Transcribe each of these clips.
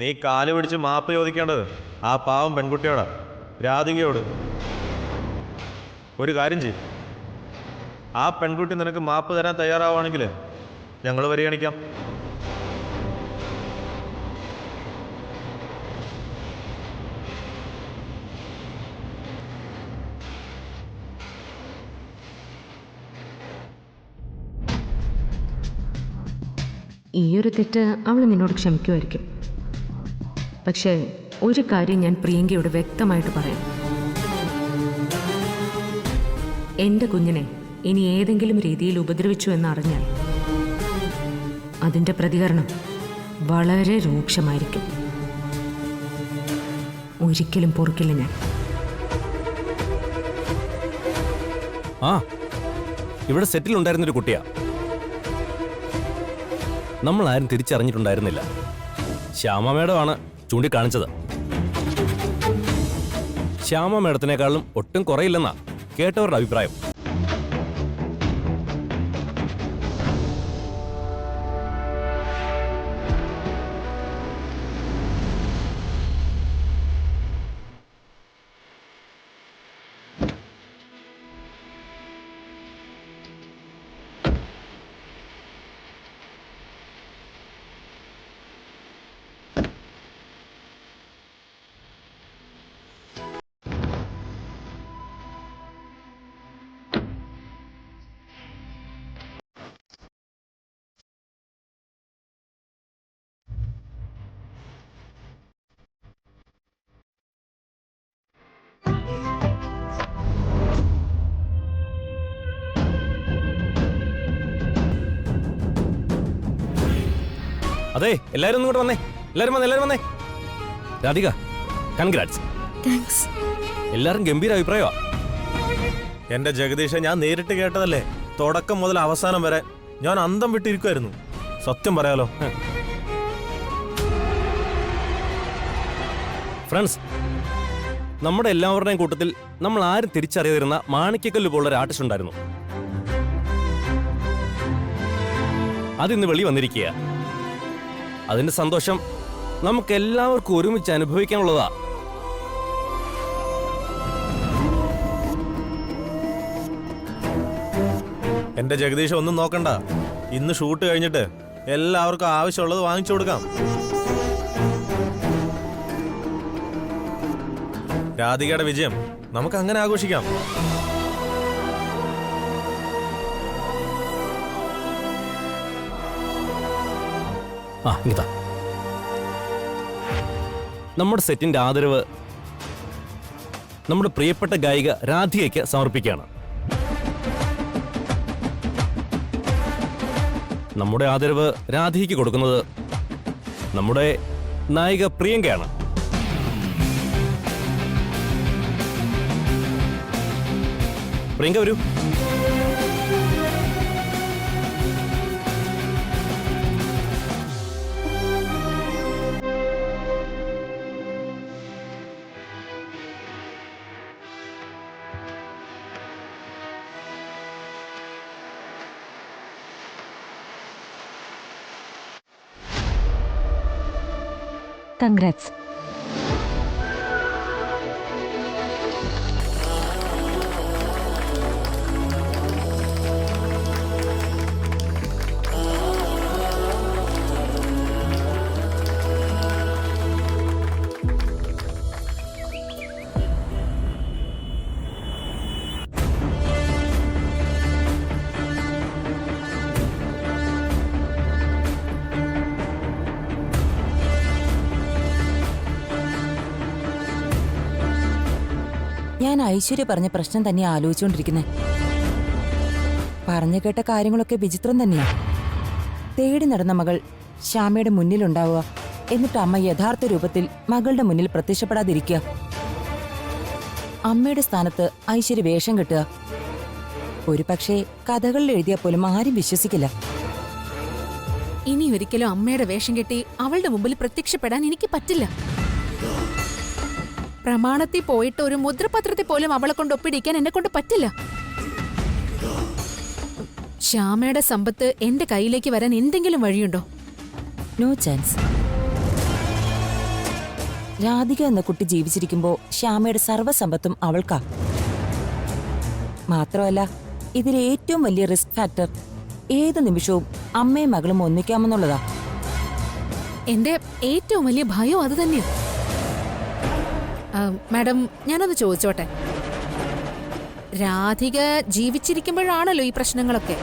നീ കാല് പിടിച്ച് മാപ്പ് ചോദിക്കേണ്ടത് ആ പാവം പെൺകുട്ടിയോടാ, രാധികയോട്. ഒരു കാര്യം ചെയ്യും, ആ പെൺകുട്ടി നിനക്ക് മാപ്പ് തരാൻ തയ്യാറാവുകയാണെങ്കിൽ ഞങ്ങൾ പരിഗണിക്കാം. ഈയൊരു തെറ്റ് അവൾ നിന്നോട് ക്ഷമിക്കുമായിരിക്കും. പക്ഷേ ഒരു കാര്യം ഞാൻ പ്രിയങ്കയോട് വ്യക്തമായിട്ട് പറയാം. എൻ്റെ കുഞ്ഞിനെ ഇനി ഏതെങ്കിലും രീതിയിൽ ഉപദ്രവിച്ചു എന്നറിഞ്ഞാൽ അതിൻ്റെ പ്രതികരണം വളരെ രൂക്ഷമായിരിക്കും. ഒരിക്കലും പൊറുക്കില്ല ഞാൻ. ആ, ഇവിടെ സെറ്റിലുണ്ടായിരുന്നൊരു കുട്ടിയാ. നമ്മളാരും തിരിച്ചറിഞ്ഞിട്ടുണ്ടായിരുന്നില്ല. ശ്യാമ മേഡമാണ് ചൂണ്ടിക്കാണിച്ചത്. ശ്യാമ മേഡത്തിനേക്കാളും ഒട്ടും കുറയില്ലെന്നാ കേട്ടവരുടെ അഭിപ്രായം. അതെ, എല്ലാരും ഒന്നും കൂടെ വന്നേ. എല്ലാരും വന്നേ. രാധിക, കൺഗ്രാറ്റ്സ്. താങ്ക്സ്. എല്ലാരും ഗംഭീര അഭിപ്രായമാ. എന്റെ ജഗദീഷ, ഞാൻ നേരിട്ട് കേട്ടതല്ലേ, തുടക്കം മുതൽ അവസാനം വരെ ഞാൻ അന്തം വിട്ടിരിക്കുമായിരുന്നു. സത്യം പറയാലോ. ഫ്രണ്ട്സ്, നമ്മുടെ എല്ലാവരുടെയും കൂട്ടത്തിൽ നമ്മൾ ആരും തിരിച്ചറിയാതിരുന്ന മാണിക്കക്കല്ല് പോലുള്ള ഒരു ആർട്ടിസ്റ്റ് ഉണ്ടായിരുന്നു. അതിന്ന് വെളി വന്നിരിക്കുക. അതിന്റെ സന്തോഷം നമുക്ക് എല്ലാവർക്കും ഒരുമിച്ച് അനുഭവിക്കാനുള്ളതാ. എന്റെ ജഗദീഷ്, ഒന്നും നോക്കണ്ട. ഇന്ന് ഷൂട്ട് കഴിഞ്ഞിട്ട് എല്ലാവർക്കും ആവശ്യമുള്ളത് വാങ്ങിച്ചു കൊടുക്കാം. രാധികയുടെ വിജയം നമുക്ക് അങ്ങനെ ആഘോഷിക്കാം. ആ, ഇതാ നമ്മുടെ സെറ്റിന്റെ ആദരവ് നമ്മുടെ പ്രിയപ്പെട്ട ഗായിക രാധികയ്ക്ക് സമർപ്പിക്കുകയാണ്. നമ്മുടെ ആദരവ് രാധികയ്ക്ക് കൊടുക്കുന്നത് നമ്മുടെ നായിക പ്രിയങ്കയാണ്. പ്രിയങ്ക, വരൂ. കൺഗ്രാറ്റ്സ്. ഞാൻ ഐശ്വര്യ പറഞ്ഞ പ്രശ്നം തന്നെയാ ആലോചിച്ചുകൊണ്ടിരിക്കുന്നത്. പറഞ്ഞു കേട്ട കാര്യങ്ങളൊക്കെ വിചിത്രം തന്നെയാ. തേടി നടന്ന മകൾ ശ്യാമയുടെ മുന്നിലുണ്ടാവുക, എന്നിട്ട് അമ്മ യഥാർത്ഥ രൂപത്തിൽ മകളുടെ മുന്നിൽ പ്രത്യക്ഷപ്പെടാതിരിക്കുക. അമ്മയുടെ സ്ഥാനത്ത് ഐശ്വര്യ വേഷം കെട്ടുക. ഒരു പക്ഷേ കഥകളിൽ എഴുതിയാൽ പോലും ആരും വിശ്വസിക്കില്ല. ഇനി ഒരിക്കലും അമ്മയുടെ വേഷം കെട്ടി അവളുടെ മുമ്പിൽ പ്രത്യക്ഷപ്പെടാൻ എനിക്ക് പറ്റില്ല. പ്രമാണത്തിൽ പോയിട്ട് ഒരു മുദ്രപത്രത്തിൽ പോലും അവളെ കൊണ്ട് ഒപ്പിടിക്കാൻ എന്നെ കൊണ്ട് പറ്റില്ല. ശ്യാമയുടെ സമ്പത്ത് എന്റെ കയ്യിലേക്ക് വരാൻ എന്തെങ്കിലും വഴിയുണ്ടോ? No chance. രാധിക എന്ന കുട്ടി ജീവിച്ചിരിക്കുമ്പോൾ ശ്യാമയുടെ സർവ്വസമ്പത്തും അവൾക്കാ. മാത്രമല്ല, ഇതിലെ ഏറ്റവും വലിയ റിസ്ക് ഫാക്ടർ ഏത് നിമിഷവും അമ്മയും മകളും ഒന്നിക്കാമെന്നുള്ളതാ. എന്റെ ഏറ്റവും വലിയ ഭയം അത് തന്നെയാ. മാഡം, ഞാനൊന്ന് ചോദിച്ചോട്ടെ, രാധിക ജീവിച്ചിരിക്കുമ്പോഴാണല്ലോ ഈ പ്രശ്നങ്ങളൊക്കെ.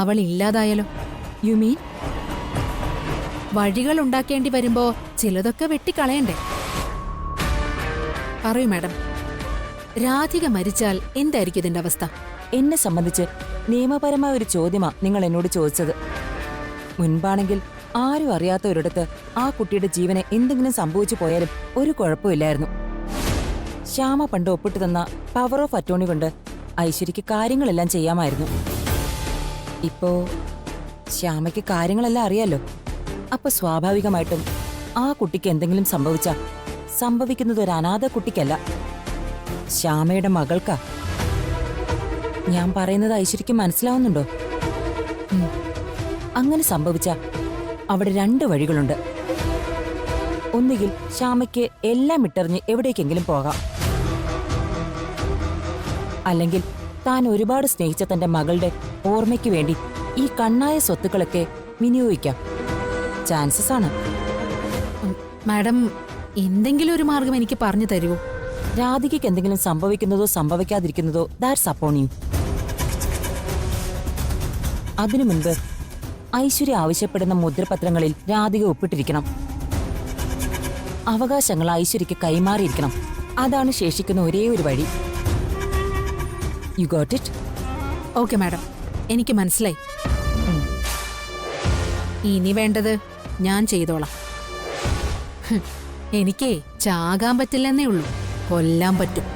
അവൾ ഇല്ലാതായാലോ? You mean? വഴികൾ ഉണ്ടാക്കേണ്ടി വരുമ്പോ ചിലതൊക്കെ വെട്ടിക്കളയണ്ടേ? പറയൂ മാഡം, രാധിക മരിച്ചാൽ എന്തായിരിക്കും ഇതിന്റെ അവസ്ഥ? എന്നെ സംബന്ധിച്ച് നിയമപരമായ ഒരു ചോദ്യമാ നിങ്ങൾ എന്നോട് ചോദിച്ചത്. മുൻപാണെങ്കിൽ ആരും അറിയാത്ത ഒരിടത്ത് ആ കുട്ടിയുടെ ജീവന് എന്തെങ്കിലും സംഭവിച്ചു പോയാലും ഒരു കുഴപ്പമില്ലായിരുന്നു. ശ്യാമ പണ്ട് ഒപ്പിട്ട് തന്ന പവർ ഓഫ് അറ്റോർണി കൊണ്ട് ഐശ്വര്യക്ക് കാര്യങ്ങളെല്ലാം ചെയ്യാമായിരുന്നു. ഇപ്പോ ശ്യാമയ്ക്ക് കാര്യങ്ങളെല്ലാം അറിയാലോ. അപ്പൊ സ്വാഭാവികമായിട്ടും ആ കുട്ടിക്ക് എന്തെങ്കിലും സംഭവിച്ചാ സംഭവിക്കുന്നത് ഒരു അനാഥ കുട്ടിക്കല്ല, ശ്യാമയുടെ മകൾക്കാ. ഞാൻ പറയുന്നത് ഐശ്വര്യക്ക് മനസ്സിലാവുന്നുണ്ടോ? അങ്ങനെ സംഭവിച്ച അവിടെ 2 വഴികളുണ്ട്. ഒന്നുകിൽ ശ്യാമയ്ക്ക് എല്ലാം ഇട്ടെറിഞ്ഞ് എവിടേക്കെങ്കിലും പോകാം, അല്ലെങ്കിൽ താൻ ഒരുപാട് സ്നേഹിച്ച തന്റെ മകളുടെ ഓർമ്മയ്ക്ക് വേണ്ടി ഈ കണ്ണായ സ്വത്തുക്കളൊക്കെ വിനിയോഗിക്കാം. ചാൻസസ് ആണ്. മാഡം, എന്തെങ്കിലും ഒരു മാർഗം എനിക്ക് പറഞ്ഞു തരുമോ? രാധികയ്ക്ക് എന്തെങ്കിലും സംഭവിക്കുന്നതോ സംഭവിക്കാതിരിക്കുന്നതോ ദാറ്റ്സ് അപ്പോൺ യു. അതിനു മുൻപ് ഐശ്വര്യ ആവശ്യപ്പെടുന്ന മുദ്രപത്രങ്ങളിൽ രാധിക ഒപ്പിട്ടിരിക്കണം. അവകാശങ്ങൾ ഐശ്വര്യക്ക് കൈമാറിയിരിക്കണം. അതാണ് ശേഷിക്കുന്ന ഒരേ ഒരു വഴി. You got it? Okay madam, എനിക്ക് മനസ്സിലായി. ഇനി വേണ്ടത് ഞാൻ ചെയ്തോളാം. എനിക്കേ ചാകാൻ പറ്റില്ലെന്നേ ഉള്ളൂ, കൊല്ലാൻ പറ്റും.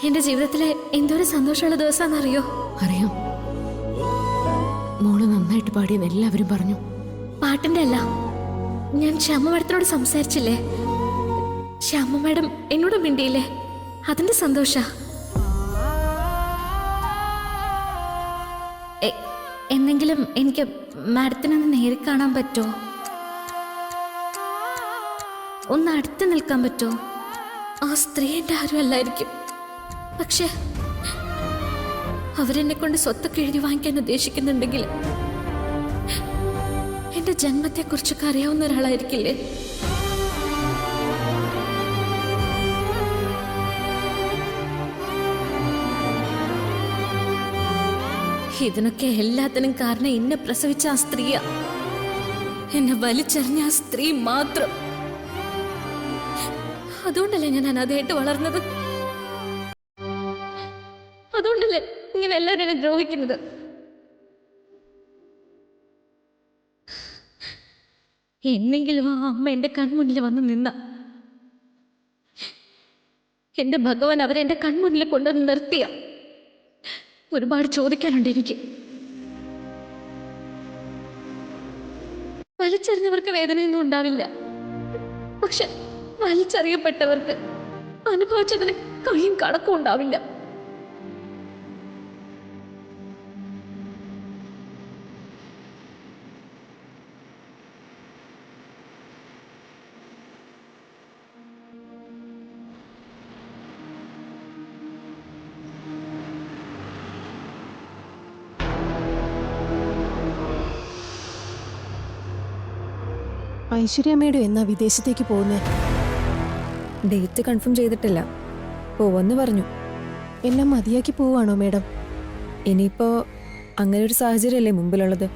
എന്റെ ജീവിതത്തിലെ എന്തോരം സന്തോഷമുള്ള ദിവസമാണെന്നറിയോ? അറിയാം. മോള് നന്നായിട്ട് പാടിയെന്ന് എല്ലാവരും പറഞ്ഞു. പാട്ടിന്റെ അല്ല, ഞാൻ ശ്യാമ മാഡത്തിനോട് സംസാരിച്ചില്ലേ, ശ്യാമ മാഡം എന്നോട് മിണ്ടിയില്ലേ, അതിന്റെ സന്തോഷ. എന്തെങ്കിലും എനിക്ക് മാഡത്തിനൊന്ന് നേരിൽ കാണാൻ പറ്റുമോ? ഒന്ന് അടുത്ത് നിൽക്കാൻ പറ്റുമോ? ആ സ്ത്രീ എൻ്റെ ആരും അല്ലായിരിക്കും, പക്ഷെ അവരെന്നെ കൊണ്ട് സ്വത്തൊക്കെ എഴുതി വാങ്ങിക്കാൻ ഉദ്ദേശിക്കുന്നുണ്ടെങ്കിൽ എന്റെ ജന്മത്തെക്കുറിച്ചൊക്കെ അറിയാവുന്ന ഒരാളായിരിക്കില്ലേ? ഇതിനൊക്കെ എല്ലാത്തിനും കാരണം എന്നെ പ്രസവിച്ച ആ സ്ത്രീയാ, എന്നെ വലിച്ചെറിഞ്ഞ ആ സ്ത്രീ മാത്രം. അതുകൊണ്ടല്ലേ ഞാൻ അനാഥയായിട്ട് വളർന്നത്, അതുകൊണ്ടല്ലേ ഇങ്ങനെ എല്ലാവരും എന്നെ ദ്രോഹിക്കുന്നത്. എന്നെങ്കിലും ആ അമ്മ എന്റെ കൺമുന്നിൽ വന്ന് നിന്ന, എന്റെ ഭഗവാൻ അവരെ എന്റെ കൺമുന്നിൽ കൊണ്ടുവന്ന് നിർത്തിയ. ഒരുപാട് ചോദിക്കാനുണ്ട് എനിക്ക്. വലിച്ചെറിഞ്ഞവർക്ക് വേദനയൊന്നും ഉണ്ടാവില്ല, പക്ഷെ വലിച്ചെറിയപ്പെട്ടവർക്ക് അനുഭവിച്ചതിന് കയ്യും കണക്കും ഉണ്ടാവില്ല. ഐശ്വര്യമ്മയുടെ എന്നാ വിദേശത്തേക്ക് പോകുന്നേ? ഡേറ്റ് കൺഫേം ചെയ്തിട്ടില്ല, പോവെന്ന് പറഞ്ഞു. എല്ലാം മതിയാക്കി പോവാണോ മേഡം? ഇനിയിപ്പോ അങ്ങനെ ഒരു സാഹചര്യമല്ലേ മുമ്പിലുള്ളത്.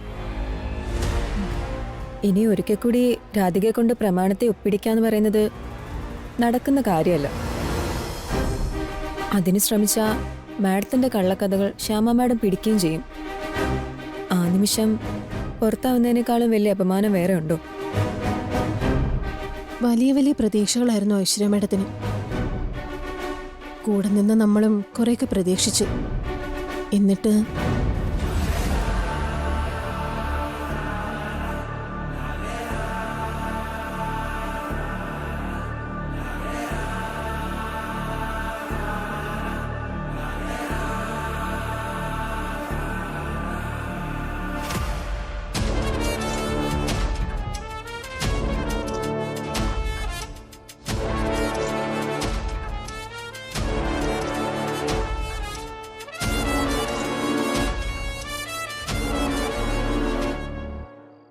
ഇനി ഒരിക്കൽ കൂടി രാധികയെ കൊണ്ട് പ്രമാണത്തെ ഒപ്പിടിക്കാന്ന് പറയുന്നത് നടക്കുന്ന കാര്യമല്ല. അതിന് ശ്രമിച്ച മാഡത്തിന്റെ കള്ളക്കഥകൾ ശ്യാമ മാഡം പിടിക്കുകയും ചെയ്യും. ആ നിമിഷം പുറത്താവുന്നതിനേക്കാളും വലിയ അപമാനം വേറെ ഉണ്ടോ? വലിയ വലിയ പ്രതീക്ഷകളായിരുന്നു ഐശ്വര്യ മേഡത്തിന്. കൂടെ നിന്ന് നമ്മളും കുറെയൊക്കെ പ്രതീക്ഷിച്ചു. എന്നിട്ട്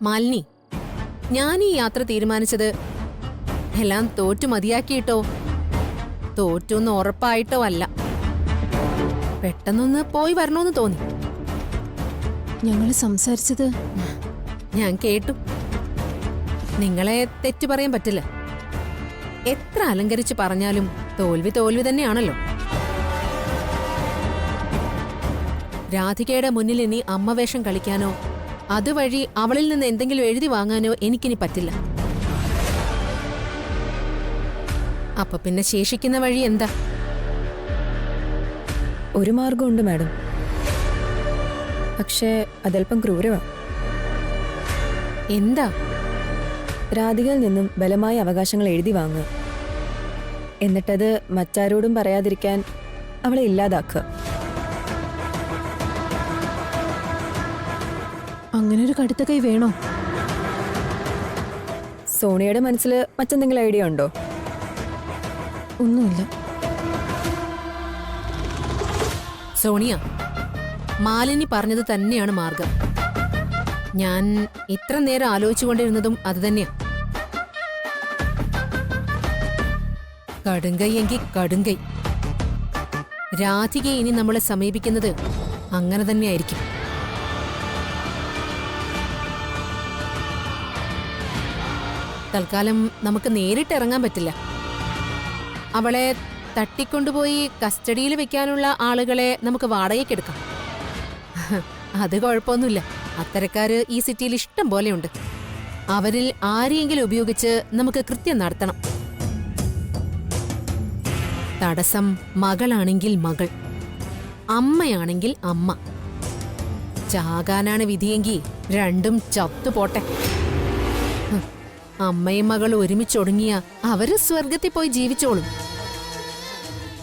മാലിനി, ഞാൻ ഈ യാത്ര തീരുമാനിച്ചത് എല്ലാം തോറ്റു മതിയാക്കിയിട്ടോ തോറ്റൊന്ന് ഉറപ്പായിട്ടോ അല്ല. പെട്ടെന്നൊന്ന് പോയി വരണോന്ന് തോന്നി. ഞങ്ങൾ സംസാരിച്ചത് ഞാൻ കേട്ടു. നിങ്ങളെ തെറ്റു പറയാൻ പറ്റില്ല. എത്ര അലങ്കരിച്ച് പറഞ്ഞാലും തോൽവി തോൽവി തന്നെയാണല്ലോ. രാധികയുടെ മുന്നിൽ ഇനി അമ്മവേഷം കളിക്കാനോ അതുവഴി അവളിൽ നിന്ന് എന്തെങ്കിലും എഴുതി വാങ്ങാനോ എനിക്കിനി പറ്റില്ല. അപ്പൊ പിന്നെ ശേഷിക്കുന്ന വഴി എന്താ? ഒരു മാർഗമുണ്ട് മാഡം, പക്ഷേ അതല്പം ക്രൂരമാ. എന്താ? രാധികയിൽ നിന്നും ബലമായ അവകാശങ്ങൾ എഴുതി വാങ്ങുക, എന്നിട്ടത് മറ്റാരോടും പറയാതിരിക്കാൻ അവളെ ഇല്ലാതാക്കുക. അങ്ങനെ ഒരു കടുത്ത കൈ വേണോ? സോണിയയുടെ മനസ്സിൽ മറ്റെന്തെങ്കിലും ഐഡിയ ഉണ്ടോ? ഒന്നുമില്ല. സോണിയ, മാലിനി പറഞ്ഞത് തന്നെയാണ് മാർഗം. ഞാൻ ഇത്ര നേരം ആലോചിച്ചുകൊണ്ടിരുന്നതും അതുതന്നെയാ. കടുങ്കൈ എങ്കിൽ കടുങ്കൈ. രാധികയെ ഇനി നമ്മളെ സമീപിക്കുന്നത് അങ്ങനെ തന്നെയായിരിക്കും. തൽക്കാലം നമുക്ക് നേരിട്ട് ഇറങ്ങാൻ പറ്റില്ല. അവളെ തട്ടിക്കൊണ്ടുപോയി കസ്റ്റഡിയിൽ വെക്കാനുള്ള ആളുകളെ നമുക്ക് വാടകയ്ക്കെടുക്കാം. അത് കുഴപ്പമൊന്നുമില്ല. അത്തരക്കാര് ഈ സിറ്റിയിൽ ഇഷ്ടം പോലെയുണ്ട്. അവരിൽ ആരെയെങ്കിലും ഉപയോഗിച്ച് നമുക്ക് കൃത്യം നടത്തണം. തടസ്സം മകളാണെങ്കിൽ മകൾ, അമ്മയാണെങ്കിൽ അമ്മ. ചാകാനാണ് വിധിയെങ്കിൽ രണ്ടും ചത്തുപോട്ടെ. അമ്മയും മകളും ഒരുമിച്ചൊടുങ്ങിയ അവര് സ്വർഗത്തിൽ പോയി ജീവിച്ചോളും.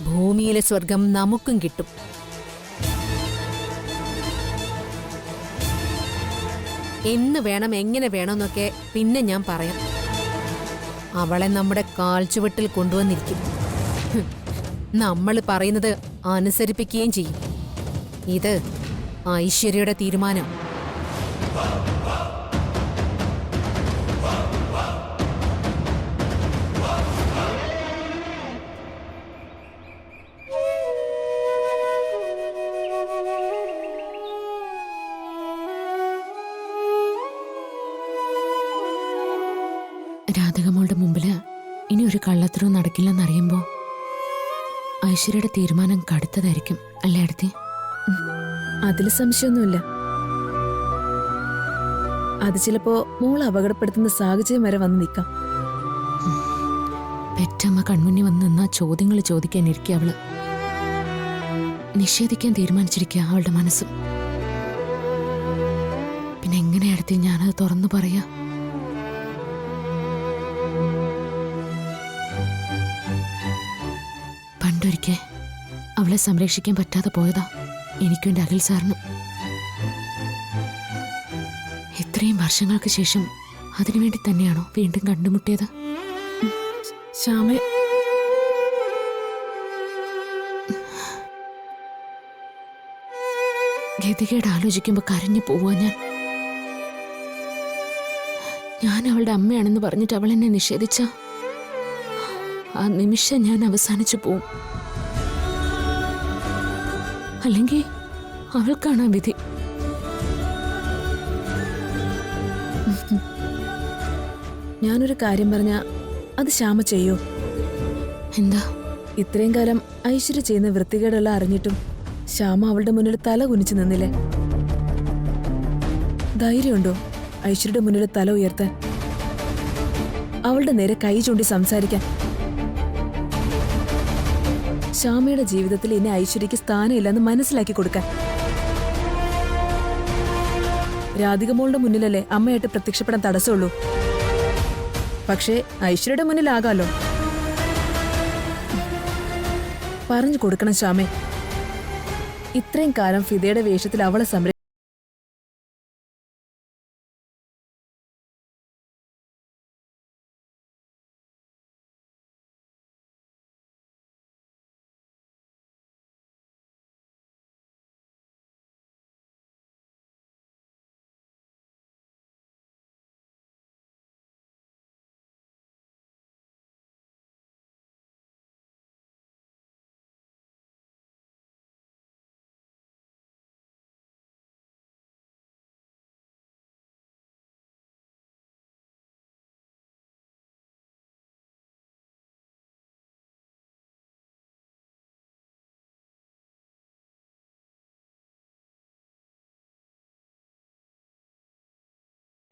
ഭൂമിയിലെ സ്വർഗം നമുക്കും കിട്ടും. എന്ന് വേണം എങ്ങനെ വേണമെന്നൊക്കെ പിന്നെ ഞാൻ പറയാം. അവളെ നമ്മുടെ കാൽച്ചുവട്ടിൽ കൊണ്ടുവന്നിരിക്കും. നമ്മൾ പറയുന്നത് അനുസരിപ്പിക്കുകയും ചെയ്യും. ഇത് ഐശ്വര്യയുടെ തീരുമാനം. രാധികമ്മളുടെ മുമ്പില് ഇനി ഒരു കള്ളത്തരവും നടക്കില്ലെന്നറിയുമ്പോ ഐശ്വര്യയുടെ തീരുമാനം കടുത്തതായിരിക്കും അല്ലേ അടുത്തി? അതിൽ സംശയമൊന്നുമില്ല. അത് ചിലപ്പോ മോളെ അപകടപ്പെടുത്തുന്ന സാഹചര്യം വരെ വന്ന് നിൽക്കാം. പെറ്റമ്മ കൺമുന്നിൽ വന്ന് നിന്നാ ചോദ്യങ്ങൾ ചോദിക്കാനിരിക്കുക അവള്. നിഷേധിക്കാൻ തീരുമാനിച്ചിരിക്കുക അവളുടെ മനസ്സും. പിന്നെ എങ്ങനെ അടുത്തി ഞാനത് തുറന്നു പറയാ? പണ്ടൊരിക്കൽ അവളെ സംരക്ഷിക്കാൻ പറ്റാതെ പോയതാ എനിക്കും എൻ്റെ അഖിൽ സാറിനും. ഇത്രയും വർഷങ്ങൾക്ക് ശേഷം അതിനുവേണ്ടി തന്നെയാണോ വീണ്ടും കണ്ടുമുട്ടിയത്? ശ്യാമേ, ഗതികേട് ആലോചിക്കുമ്പോ കരഞ്ഞു പോവാ ഞാൻ അവളുടെ അമ്മയാണെന്ന് പറഞ്ഞിട്ട് അവൾ എന്നെ നിഷേധിച്ച ആ നിമിഷം ഞാൻ അവസാനിച്ചു പോവും. അല്ലെങ്കിൽ അവൾക്കാണ് ആ വിധി. ഞാനൊരു കാര്യം പറഞ്ഞ അത് ശ്യാമ ചെയ്യോ? എന്താ? ഇത്രയും കാലം ഐശ്വര്യ ചെയ്യുന്ന വൃത്തികേടെല്ലാം അറിഞ്ഞിട്ടും ശ്യാമ അവളുടെ മുന്നിൽ തല കുനിച്ചു നിന്നില്ലേ? ധൈര്യമുണ്ടോ ഐശ്വര്യയുടെ മുന്നിൽ തല ഉയർത്താൻ? അവളുടെ നേരെ കൈ ചൂണ്ടി സംസാരിക്കാൻ? ശ്യാമയുടെ ജീവിതത്തിൽ ഇനി ഐശ്വര്യക്ക് സ്ഥാനമില്ലെന്ന് മനസ്സിലാക്കി കൊടുക്കാൻ? രാധികമോളുടെ മുന്നിലല്ലേ അമ്മയായിട്ട് പ്രത്യക്ഷപ്പെടാൻ തടസ്സമുള്ളൂ. പക്ഷേ ഐശ്വര്യയുടെ മുന്നിലാകാലോ. പറഞ്ഞു കൊടുക്കണം ശ്യാമേ. ഇത്രയും കാലം ഫിദയുടെ വേഷത്തിൽ അവളെ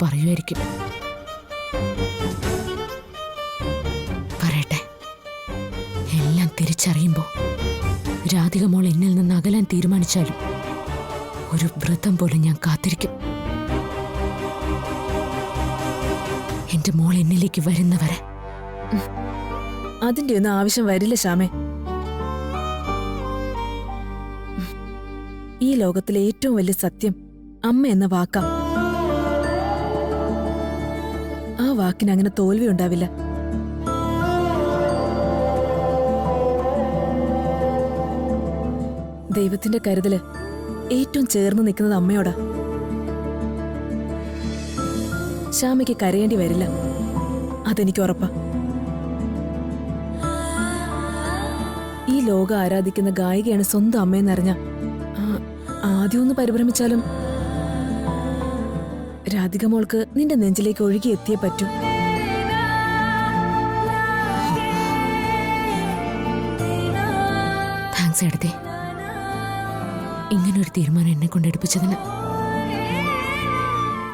പറയുമായിരിക്കും. പറയട്ടെ, എല്ലാം തിരിച്ചറിയുമ്പോൾ രാധിക മോൾ എന്നിൽ നിന്ന് അകലാൻ തീരുമാനിച്ചാലും ഒരു വ്രതം പോലെ ഞാൻ കാത്തിരിക്കും. എന്റെ മോൾ എന്നിലേക്ക് വരുന്നവരെ. അതിന്റെ ഒന്നും ആവശ്യം വരില്ല ശ്യാമേ. ഈ ലോകത്തിലെ ഏറ്റവും വലിയ സത്യം അമ്മ എന്ന വാക്കാ. ആ വാക്കിന് അങ്ങനെ തോൽവി ഉണ്ടാവില്ല. ദൈവത്തിന്റെ കരുതല് ഏറ്റവും ചേർന്ന് നിൽക്കുന്നത് അമ്മയോടാ. ശ്യാമയ്ക്ക് കരയേണ്ടി വരില്ല, അതെനിക്ക് ഉറപ്പാ. ഈ ലോകം ആരാധിക്കുന്ന ഗായികയാണ് സ്വന്തം അമ്മയെന്നറിഞ്ഞ ആദ്യം ഒന്ന് പരിഭ്രമിച്ചാലും രാധിക മോൾക്ക് നിന്റെ നെഞ്ചിലേക്ക് ഒഴുകി എത്തിയേ പറ്റൂ. താങ്ക്സ് എടുത്തേ, ഇങ്ങനൊരു തീരുമാനം എന്നെ കൊണ്ട് എടുപ്പിച്ചതിന്.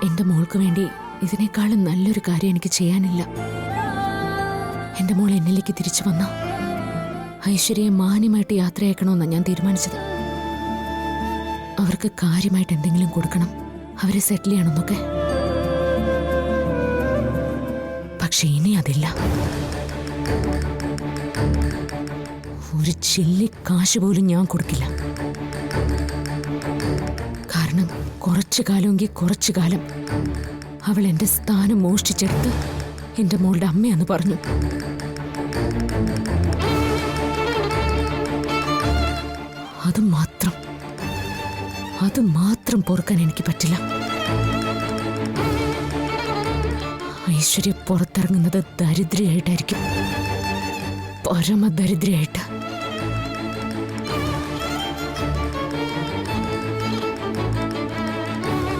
എന്റെ മോൾക്ക് വേണ്ടി ഇതിനേക്കാളും നല്ലൊരു കാര്യം എനിക്ക് ചെയ്യാനില്ല. എന്റെ മോൾ എന്നിലേക്ക് തിരിച്ചു വന്ന ഐശ്വര്യയെ മാന്യമായിട്ട് യാത്രയാക്കണമെന്നാണ് ഞാൻ തീരുമാനിച്ചത്. അവർക്ക് കാര്യമായിട്ട് എന്തെങ്കിലും കൊടുക്കണം, അവരെ സെറ്റിൽ ചെയ്യണമെന്നൊക്കെ. പക്ഷെ ഇനി അതില്ല. ഒരു ചില്ലി കാശ് പോലും ഞാൻ കൊടുക്കില്ല. കാരണം കുറച്ചു കാലമെങ്കിൽ കുറച്ചു കാലം അവൾ എന്റെ സ്ഥാനം മോഷ്ടിച്ചെടുത്ത് എന്റെ മോളുടെ അമ്മയെന്ന് പറഞ്ഞു. അത് മാത്രം പൊറുക്കാൻ എനിക്ക് പറ്റില്ല. ഐശ്വര്യ പുറത്തിറങ്ങുന്നത് ദരിദ്രയായിട്ടായിരിക്കും, പരമദരിദ്രയായിട്ട്.